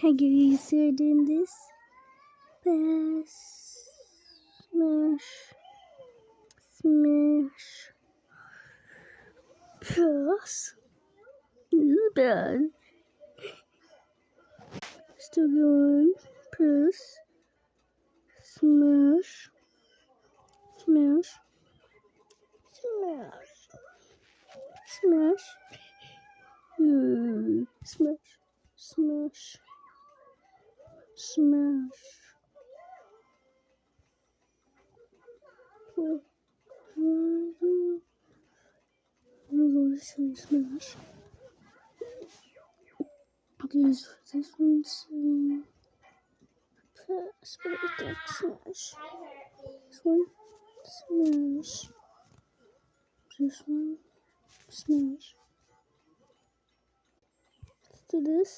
Hey guys, we're doing this. Pass, smash, smash, pass. This is bad. Still going. Press, smash, smash, smash, smash, smash, smash, smash. Smash. Okay, so this one's pass, but it's like smash. This one, smash. This one, smash. Let's do this.